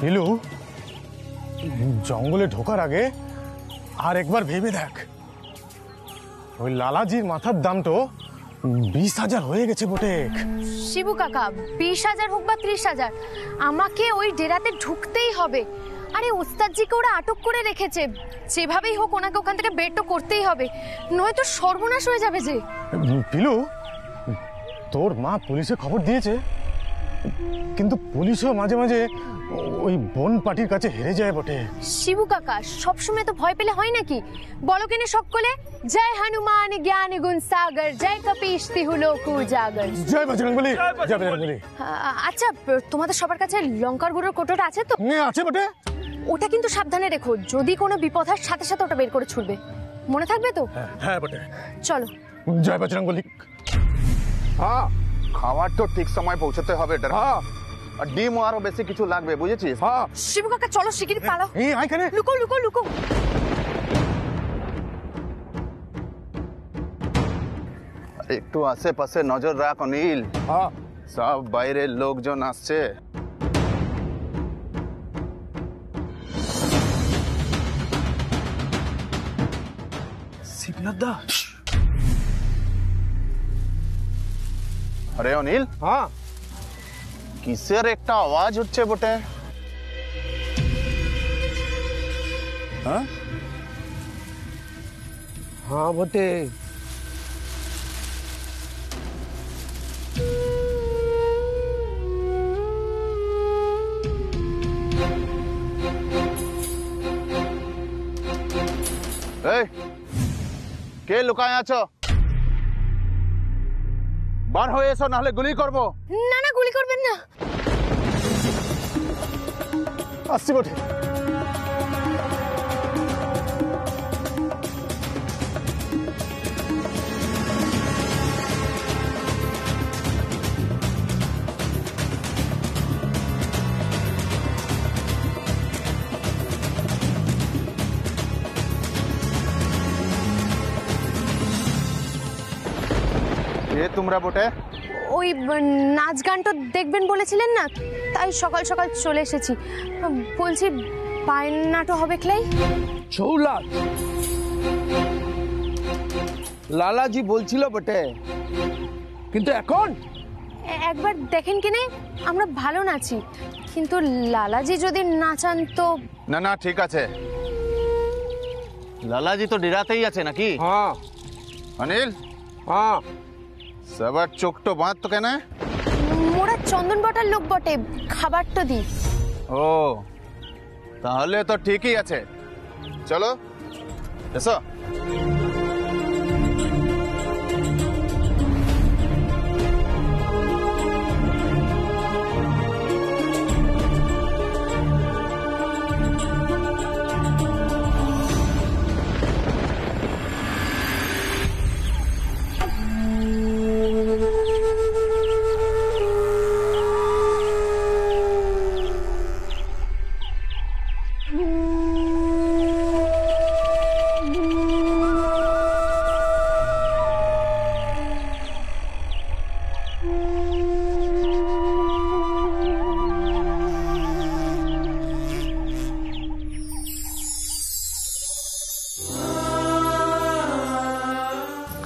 পিলু, জঙ্গলে ঢোকার আগে আর একবার ভেবে দেখ, ওই লালাজির মাথার দাম তো 20,000 হয়ে গেছে বটে। শিবু কাকা, 20,000 হোক বা 30,000, আমাকে ওই ডেরাতে ঢুকতেই হবে। আরে ওস্তাদজিকে ওরা আটক করে রেখেছে, যেভাবেই হোক ওনাকে ওখান থেকে বের তো করতেই হবে, নয়তো সর্বনাশ হয়ে যাবে যে। পিলু, তোর মা পুলিশে খবর দিয়েছে, কিন্তু পুলিশও মাঝে মাঝে ওই বন পার্টির কাছে হেরে যায় বটে। শিবু কাকা, সবসময় তো ভয় পেলে হয় নাকি? বলো কেনে সকলে, জয় হনুমান জ্ঞান গুণ সাগর, জয় কপীশ তিহু লোক উজাগর, জয় বজরংবলী, জয় বজরংবলী। আচ্ছা, তোমাদের সবার কাছে লঙ্কার গুঁড়োর কোটোটা আছে তো? আছে বটে। ওটা কিন্তু সাবধানে রেখো, যদি কোনো বিপদ হয় সাথে সাথে ওটা বের করে ছুড়বে, মনে থাকবে তো? হ্যাঁ বটে। চলো। জয় বজরংবলী। হ্যাঁ, খাবার তো ঠিক সময় পৌঁছতে হবে। হ্যাঁ, আর ডিম আরো বেশি কিছু লাগবে, বুঝেছিস? হ্যাঁ। শিবু কাকা চলো, শিগগিরই পালাও। এই আইখানে লুকো লুকো লুকো। একটু আশেপাশে নজর রাখ অনিল। হ্যাঁ, সব বাইরের লোকজন আসছে। শিবনাথদা। আরে অনিল, হ্যাঁ, কিসের একটা আওয়াজ হচ্ছে বটে? হ্যাঁ হ্যাঁ বটে। এই, কে লুকায় আছো? বার হয়ে এসো, নাহলে গুলি করবো। না না, গুলি করবেন না। আসছি বটে। এ তোমরা বটে? ওই নাচ গানটা দেখবেন বলেছিলেন না, তাই সকাল সকাল চলে এসেছি। বলছি বায়নাটো হবে ক্লাই? ছৌলা লালাজি বলছিল বটে, কিন্তু এখন একবার দেখেন কিনে, আমরা ভালো নাচি, কিন্তু লালাজি যদি নাচান তো। না না, ঠিক আছে। লালাজি তো ডেরাতেই আছে নাকি? হ্যাঁ অনিল, হ্যাঁ, সবার চোখ তো বাঁধ তো কেন? মোরা চন্দন বটার লোক বটে, খাবার তো দিই। ও, তাহলে তো ঠিকই আছে। চলো এসো।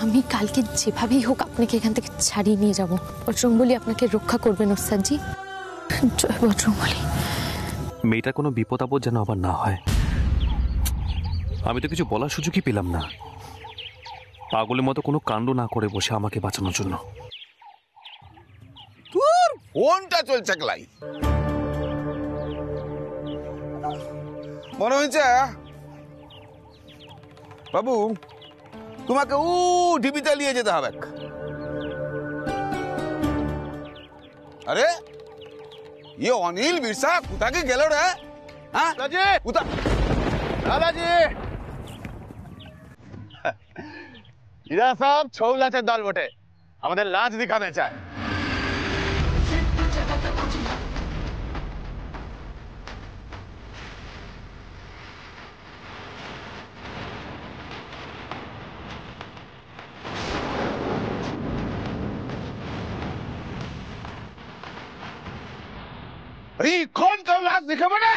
আমি কালকে যেভাবেই হোক আপনাকে এখান থেকে ছাড়িয়ে নিয়ে যাব। বজরংবলী আপনাকে রক্ষা করবেন ওস্তাদজি। জয় বজরংবলী। মেয়েটা কোনো বিপদ আপদ যেন আবার না হয়। আমি তো কিছু বলার সুযোগই পেলাম না, পাগলের মতো কোনো কাণ্ড না করে বসে আমাকে বাঁচানোর জন্য। তোর ফোনটা চলছে ক্লাই, মনে হয়েছে বাবু তোমাকে ঢিবিতে নিয়ে যেতে হবে। আরে ये অনিল বিরসা কোথাকে গেল রে? হ্যাঁ দাদাজি, দাদাজি, এরা সব ছৌ নাচের দল বটে, আমাদের নাচ দেখাতে চায়। अरे कौन कब लाश दिखा बने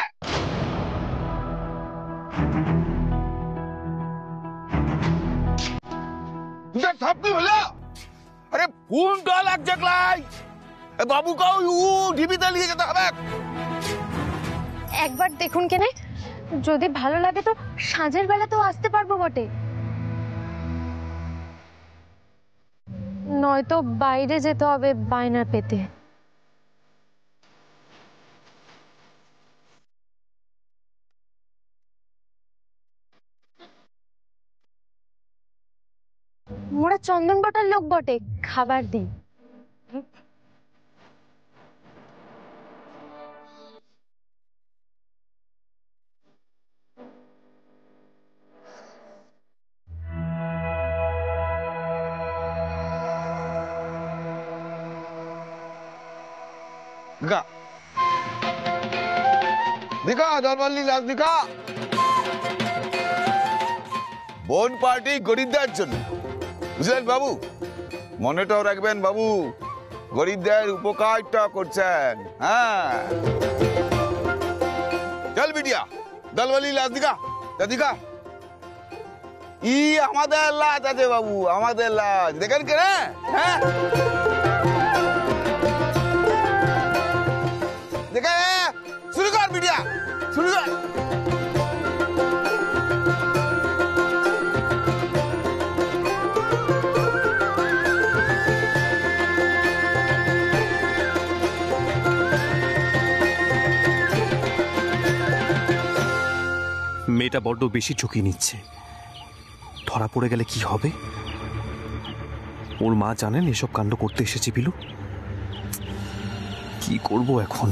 থাপনি হলো আরে ফোনটা লাগছে ক্লাই বাবু কাউ ডিবিতে নিয়ে যেতে হবে একবার দেখুন কেনে, যদি ভালো লাগে তো সাঁঝের বেলা তো আসতে পারবো বটে, নয়তো বাইরে যেতে হবে বায়না পেতে। মোরা চন্দন বটার লোক বটে, খাবার দিন। दिखा दिखा दलवाली लाश दिखा বোন পার্টি গরিবদের জন্য বুঝলেন বাবু মনেটাও রাখবেন বাবু গরিবদের উপকারটা করছেন হ্যাঁ চল বিটিয়া দলওয়ালি লাশ দিখা দিখা ই আমাদের লাশ আছে বাবু আমাদের লাশ দেখেন কে হ্যাঁ দেখে শুরু কর বিটিয়া শুরু কর মেয়েটা বড্ড বেশি ঝুঁকি নিচ্ছে, ধরা পড়ে গেলে কি হবে? ওর মা জানেন এসব কাণ্ড করতে এসেছে বিলু, কি করব এখন?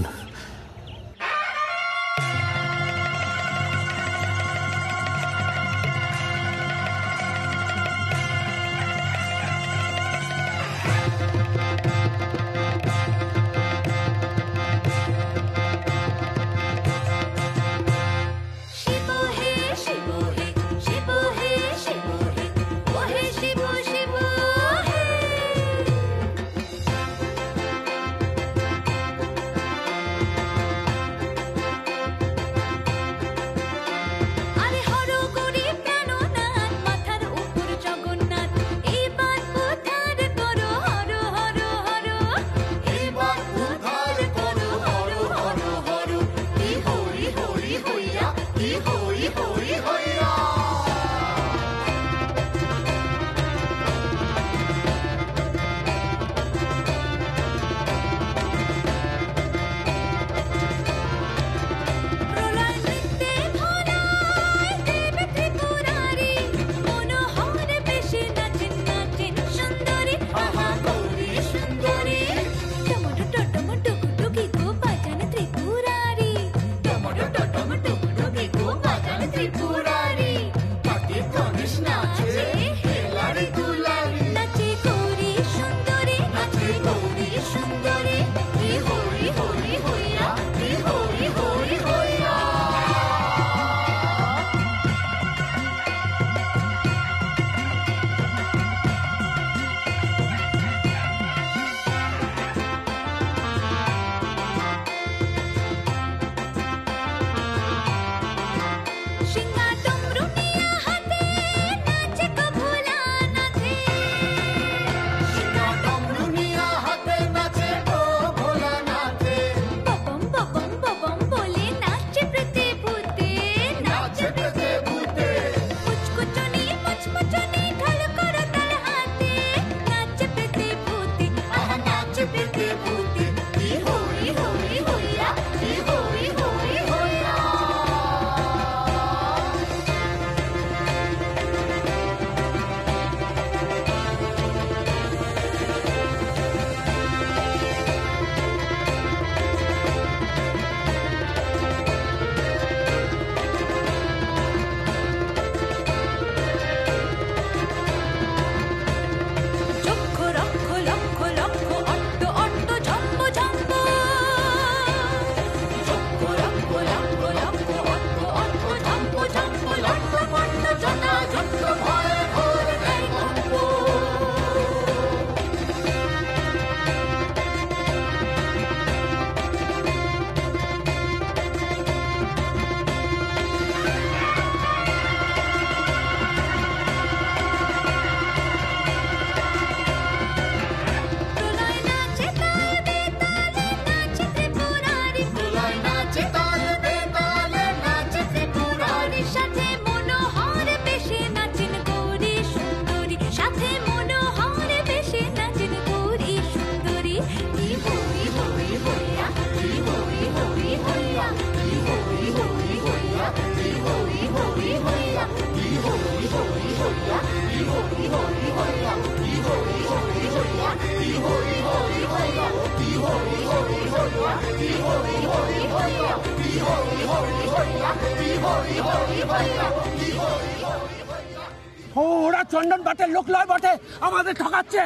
ও ওরা চন্দন বাটের লোক লয় বটে, আমাদের ঠকাচ্ছে।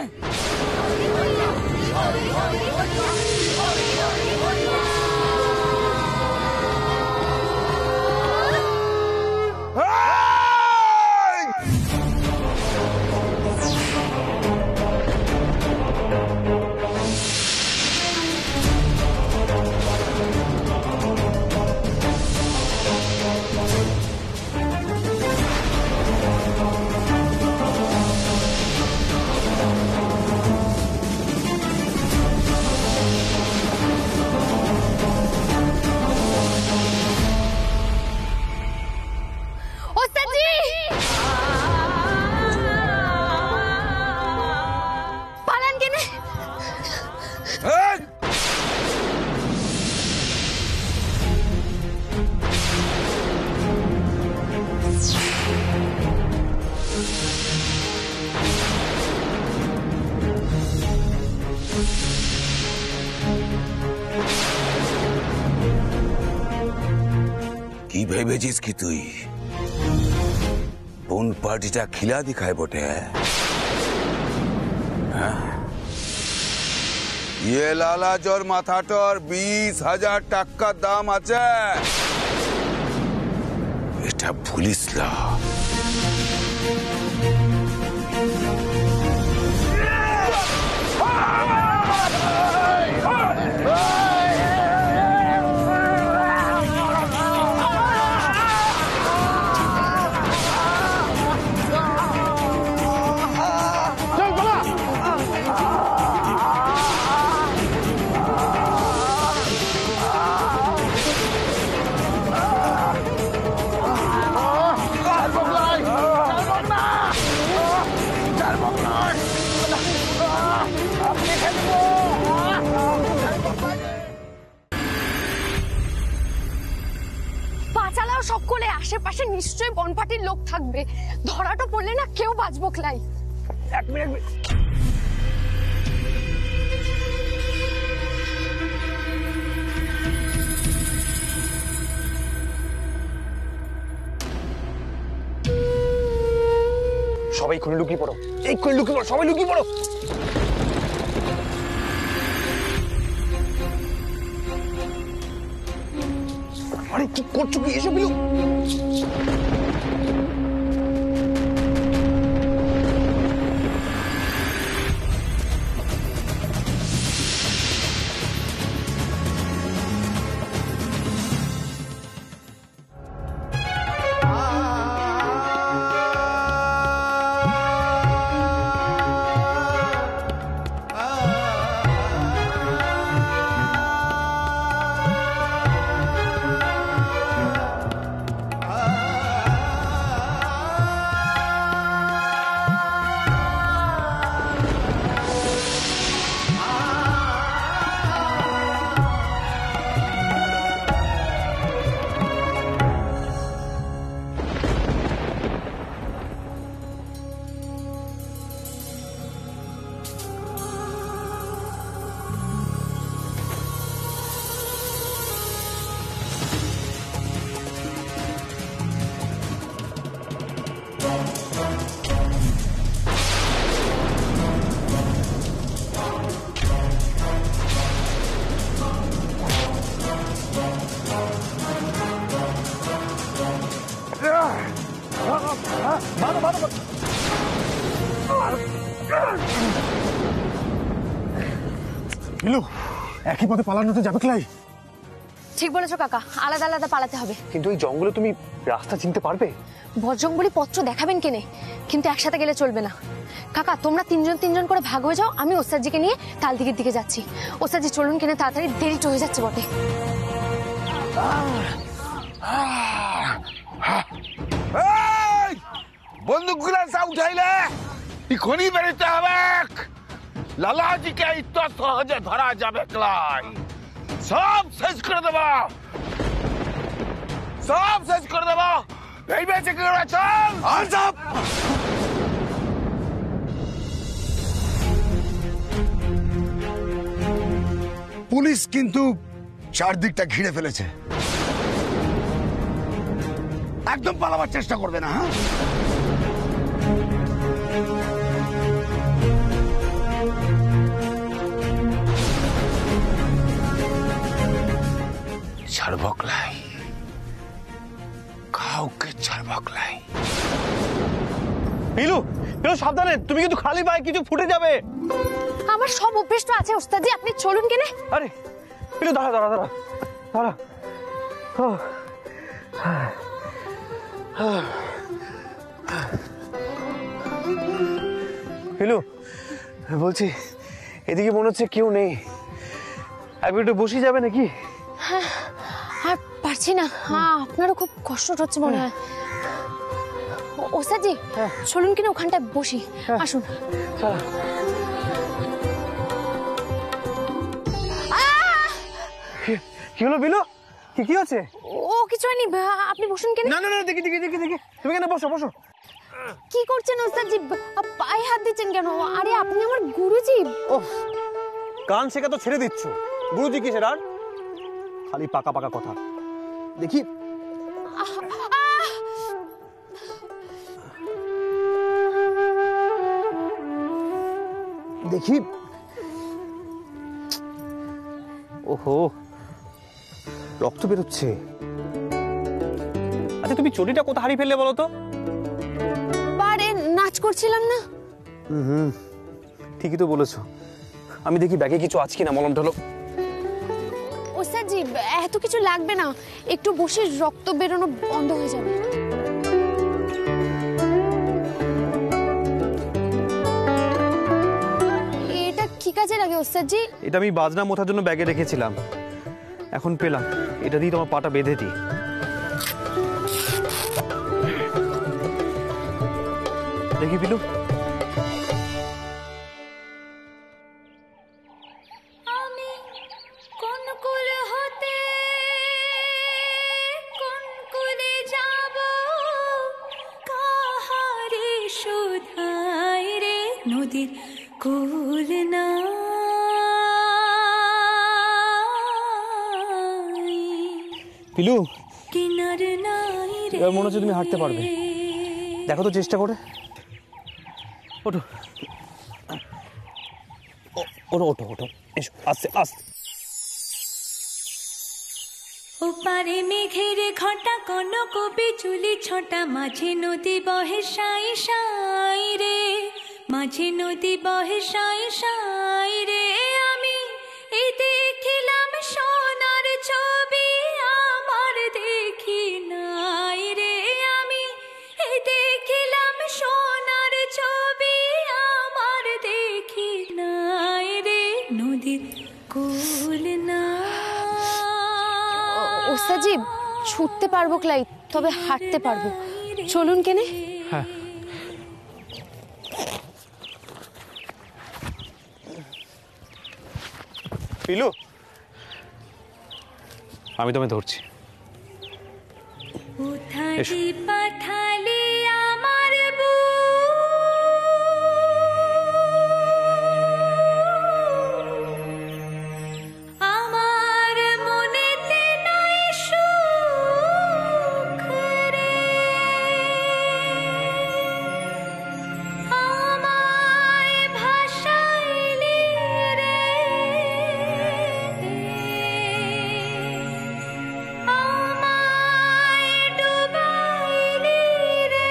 কি ভেবেছিস কি তুই কোন পার্টিটা খিলা দিখায় বটে? ये लाला जोर माथाटोर 20,000 টাকা দাম আছে, এটা ভুলিস না। পাঁচালাও সকলে আশেপাশে নিশ্চয়ই বনপাটির লোক থাকবে, ধরাটা পড়লে না কেউ বাঁচবো ক্লাই। এক মিনিট, সবাই খুলে লুকিয়ে পড়ো, এই খুলে লুকিয়ে পড়ো, সবাই লুকিয়ে পড়ো। আরে কি করছো কি এসব? বিলু, একই পথে পালানোতে যাবে ক্লাই? ঠিক বলেছো কাকা, আলাদা আলাদা পালাতে হবে। কিন্তু এই জঙ্গলে তুমি রাস্তা চিনতে পারবে? বজরংবলী পত্র দেখাবেন কেনে, কিন্তু একসাথে গেলে চলবে না। কাকা তোমরা তিনজন তিনজন করে ভাগ হয়ে যাও, আমি ওস্তাদজিকে নিয়ে তালদিঘির দিকে যাচ্ছি। ওস্তাদজি চলুন কেনে, তাড়াতাড়ি, দেরি তো হয়ে যাচ্ছে বটে। বন্দুকগুলো সব উঠাইলে এখনই বেরোতে হবে। লালাজিকে এত সহজে ধরা যাবে ক্লাই? সব শেষ করে দেব, সব শেষ করে দেব। এই বেঁচে কি ওরা? চল আর সব পুলিশ কিন্তু চারদিকটা ঘিরে ফেলেছে। একদম পালাবার চেষ্টা করবে না। হ্যাঁ, ছাড়বকলাই, কাউকে ছাড়বকলাই। পিলু, পিলু সাবধানে, তুমি কিন্তু খালি পায়ে কিছু ফুটে যাবে। আমার সব অভ্যেস তো আছে ওস্তাদজি, আপনি চলুন কেনে। আরে পিলু, দাঁড়া দাঁড়া দাঁড়া দাঁড়া। পিলু, বলছি এদিকে মনে হচ্ছে কেউ নেই, একবার একটু বসে যাবে নাকি? আর পারছি না, আপনারও খুব কষ্ট হচ্ছে মনে হয়। ওস্তাদজি চলুন কিনা ওখানটায় বসি, আসুন। কি হলো পিলু, কি হচ্ছে? ও কিছু হয়নি, আপনি বসুন কেন। না না না, দেখি দেখি দেখি দেখি, তুমি কেন বসো বসো। কি করছেন ওস্তাদজি, পায়ে হাত দিচ্ছেন কেন? আরে আপনি আমার গুরুজি। ও, গান শেখা তো ছেড়ে দিচ্ছ, গুরুজি কিসের আর? খালি পাকা পাকা কথা। দেখি দেখি, ওহো রক্ত বেরোচ্ছে। আচ্ছা তুমি চটিটা কোথা হারিয়ে ফেললে বলো তো? বারে নাচ করছিলাম না। ঠিকই তো বলেছো। আমি দেখি ব্যাগে কিছু আছে কিনা, মলম টলম। ওস্তাদজি এত কিছু লাগবে না, একটু বসে রক্ত বেরোনো বন্ধ হয়ে যাবে। এটা কি কাজে লাগে ওস্তাদজি? এটা আমি বাজনা মোথার জন্য ব্যাগে রেখেছিলাম, এখন পেলাম, এটা দিয়ে তোমার পাটা বেঁধে দিই। দেখি পিলু। আমি কোন কুল হতে কোন কুলে যাব, কাহারে শোধাই রে নদীর কুল নাই। পিলু, কিনার নাই রে। এবার মনে হচ্ছে তুমি হাঁটতে পারবে, দেখো তো চেষ্টা করে। ওঠো ওঠো ওঠো ওঠো, এসো আস্তে আস্তে। ওপারে মেঘের ঘটা কনক বিচুলি ছটা, মাঝে নদী বহে সাই সাই রে, মাঝে নদী বহে সাই সাই রে। আমি এই দেখিলাম সোনার ছবি, আমার দেখি নাই রে। আমি এই দেখিলাম সোনার ছবি, আমার দেখি নাই রে। নদীর কুল না। ওস্তাদজি ছুটতে পারবো ক্লাই, তবে হাঁটতে পারবো, চলুন কেনে। হ্যাঁ পিলু, আমি তোমায় ধরছি। উথালি পাথালি আমার আমার মনেতে নাই সুখ রে, আমায় ভাসাইলি রে, আমায় ডুবাইলি রে।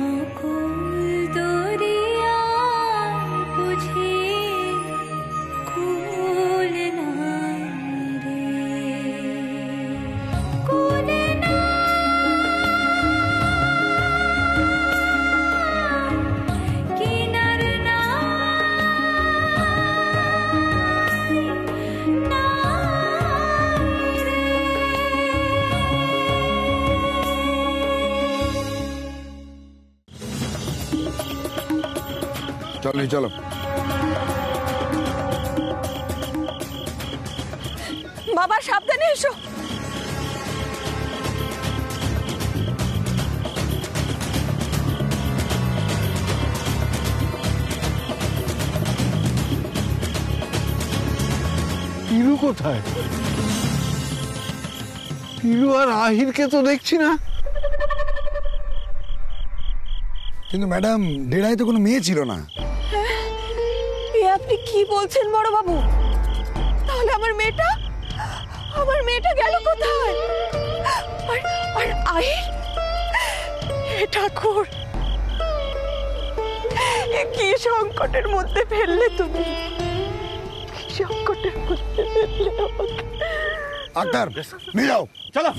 অকুল দরিয়ায় বুঝি কুল নাই রে, কুল নাই, কিনার নাই, নাই রে। চলো চলো, বাবা সাবধানে এসো। পিলু কোথায়? পিলু আর আহিরকে তো দেখছি না। কিন্তু ম্যাডাম ডেরায় তো কোনো মেয়ে ছিল না। এ আপনি কি বলছেন বড় বাবু? তাহলে আমার মেয়েটা গেল কোথায়? আর আহির, হে ঠাকুর, এ কি সংকটের মধ্যে ফেললে তুমি? কি সংকটের মধ্যে ফেললে আমাকে? আক্তার নিয়ে যাও। চলো।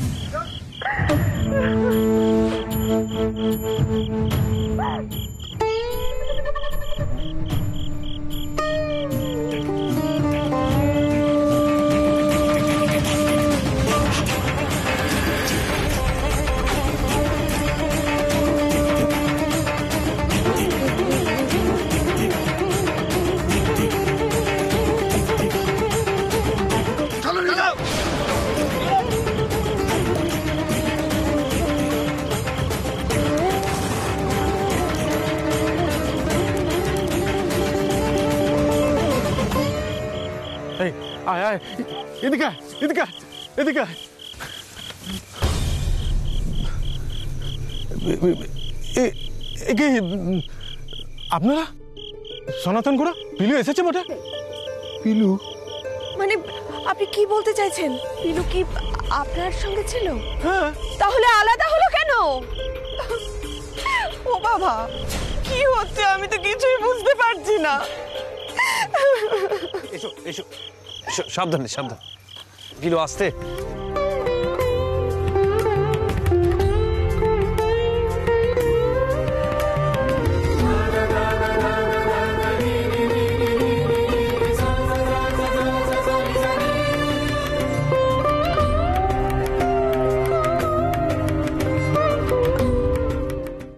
এই আয় আয়, এদিকে আয়, এদিকে আয়, এদিকে আয়। একে আপনারা সনাতন করা পিলু এসেছে বটে? পিলু মানে আপনি কি বলতে চাইছেন? পিলু কি আপনার সঙ্গে ছিল? হ্যাঁ। তাহলে আলাদা হলো কেন? ও বাবা, কি হচ্ছে? আমি তো কিছুই বুঝতে পারছি না। এসো এসো, সাবধানে সাবধান। পিলু, আসতে।